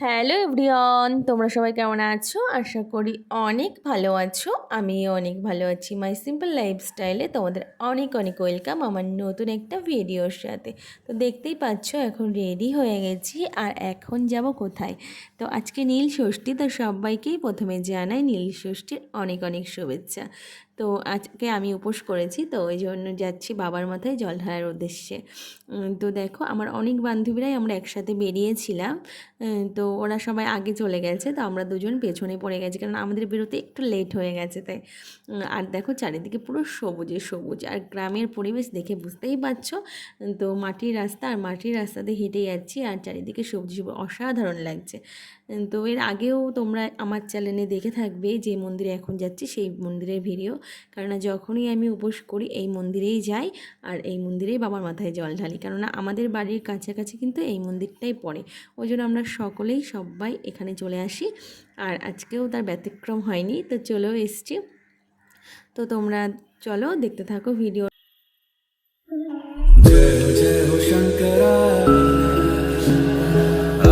Hello everyone, তোমরা সবাই কেমন আছো? আশা করি অনেক ভালো আছো। আমিও অনেক ভালো আছি। মাই সিম্পল লাইফস্টাইলে তোমাদের অনেক অনেক ওয়েলকাম আমার নতুন একটা ভিডিওর সাথে। তো দেখতেই পাচ্ছ এখন রেডি হয়ে গেছি, আর এখন যাব কোথায়? তো আজকে নীল ষষ্ঠী, তো সবাইকেই প্রথমে জানাই নীল ষষ্ঠীর অনেক অনেক শুভেচ্ছা। তো আজকে আমি উপোস করেছি, তো ওই জন্য যাচ্ছি বাবার মাথায় জল ঢালার উদ্দেশ্যে। তো দেখো আমার অনেক বান্ধবীরাই আমরা একসাথে বেরিয়েছিলাম। তো ওরা সবাই আগে চলে গেছে, তো আমরা দুজন পেছনে পড়ে গেছি, কারণ আমাদের বেরোতে একটু লেট হয়ে গেছে তাই। আর দেখো চারিদিকে পুরো সবুজে সবুজ, আর গ্রামের পরিবেশ দেখে বুঝতেই পারছো। তো মাটির রাস্তা, আর মাটির রাস্তাতে হেঁটে যাচ্ছি, আর চারিদিকে সবজি সবুজ, অসাধারণ লাগছে। তো এর আগেও তোমরা আমার চ্যানেলে দেখে থাকবে যে মন্দিরে এখন যাচ্ছি সেই মন্দিরের ভিডিও, কেননা যখনই আমি উপোস করি এই মন্দিরেই যাই, আর এই মন্দিরেই বাবার মাথায় জল ঢালি, কেননা আমাদের বাড়ির কাছাকাছি কিন্তু এই মন্দিরটাই পড়ে। ওই জন্য আমরা সকলেই সবাই এখানে চলে আসি, আর আজকেও তার ব্যতিক্রম হয়নি। তো চলেও এসছি। তো তোমরা চলো দেখতে থাকো ভিডিও। जय जय हो शंकरा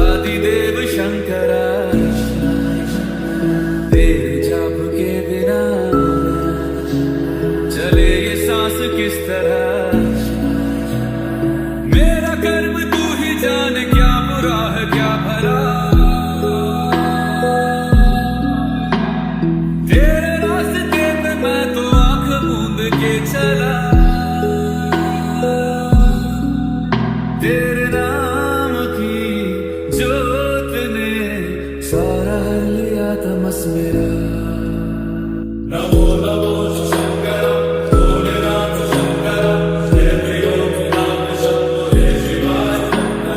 आदिदेव शंकरा तेरे जाप के बिना चले ये सांस किस तरह मेरा कर्म तू ही जाने क्या बुरा है क्या भला तेरे रास्ते पे मैं तो आंख मूंद के चला तेरे नाम की जोत ने सारा हर लिया तमस मेरा नमो नमो शंकर भोलेनाथ शंकर जय त्रिलोकनाथ शंभो जय शिवाय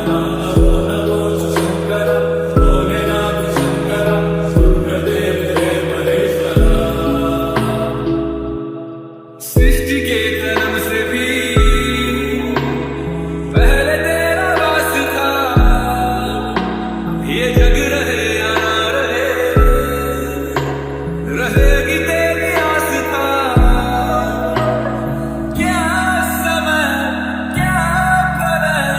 नमो नमो शंकर भोलेनाथ शंकर रुद्रदेव जय महेश्वरा सृष्टि के जन्म से भी पहले तेरा वास था ये जग रहे या ना रहे रहेगी तेरी आस्था क्या समय क्या प्रलय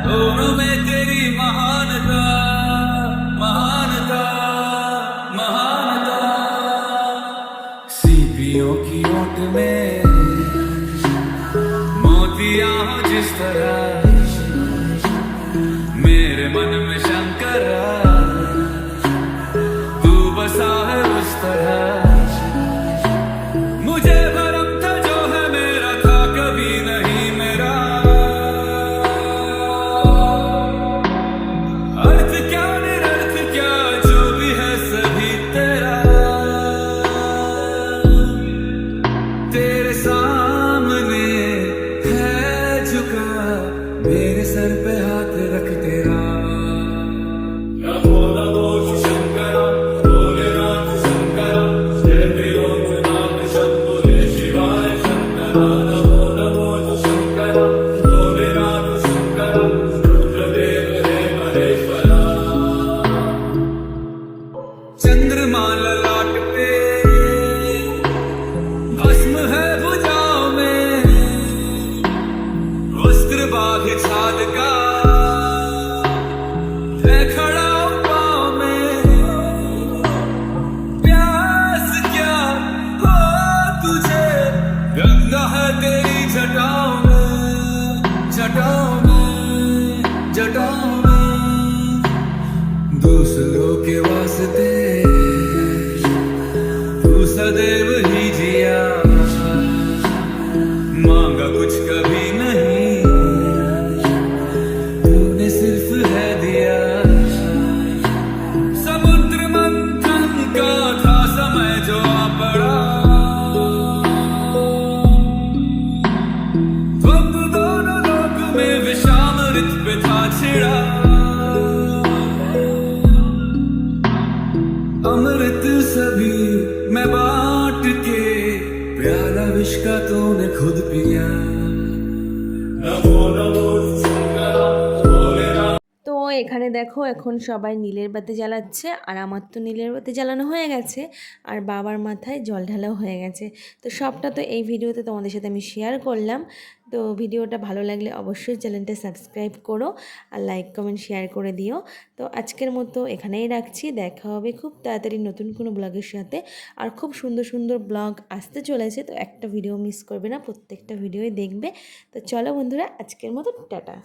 दोनों में तेरी महानता महानता महानता सीपियों की ओट में मोतियां हो जिस तरह मेरे मन में शंकर तू बसा है उस तरह मुझे भरम था जो है मेरा था कभी नहीं मेरा अर्थ क्या निरर्थ क्या जो भी है सभी तेरा तेरे सामने है झुका मेरे सर पे हाथ रख तेरा नमो नमो शंकर भोलेनाथ शंकर जय त्रिलोकनाथ शंभो जय शिवाय शंकर नमो नमो शंकर भोलेनाथ शंकर रुद्रदेव जय महेश्वरा चंद्रमा ललाट पे भस्म है भुजाओं में वस्त्र बाघ छाद का है खड़ा पाँव में प्यास क्या हो तुझे गंगा है तेरी जटाओं में जटाओं में जटाओं में दूसरों के वास्ते तू सदैव ही जिया मांगा कुछ कभी नहीं तूने सिर्फ है दिया समुद्र मंथन का था समय जो आ पड़ा द्वंद्व दोनों लोक में विषामृत पे था छिड़ा अमृत सभी मैं बांट के प्याला विष का तूने खुद पिया नमो नमो शंकर भोलेनाथ। তো এখানে দেখো এখন সবাই নীলের বাতি জ্বালাচ্ছে, আর আমার তো নীলের বাতি জ্বালানো হয়ে গেছে, আর বাবার মাথায় জল ঢালাও হয়ে গেছে। তো সবটা তো এই ভিডিওতে তোমাদের সাথে আমি শেয়ার করলাম। তো ভিডিওটা ভালো লাগলে অবশ্যই চ্যানেলটা সাবস্ক্রাইব করো, আর লাইক কমেন্ট শেয়ার করে দিও। তো আজকের মতো এখানেই রাখছি, দেখা হবে খুব তাড়াতাড়ি নতুন কোনো ব্লগের সাথে। আর খুব সুন্দর সুন্দর ব্লগ আসতে চলেছে, তো একটা ভিডিও মিস করবে না, প্রত্যেকটা ভিডিওই দেখবে। তো চলো বন্ধুরা, আজকের মতো টাটা।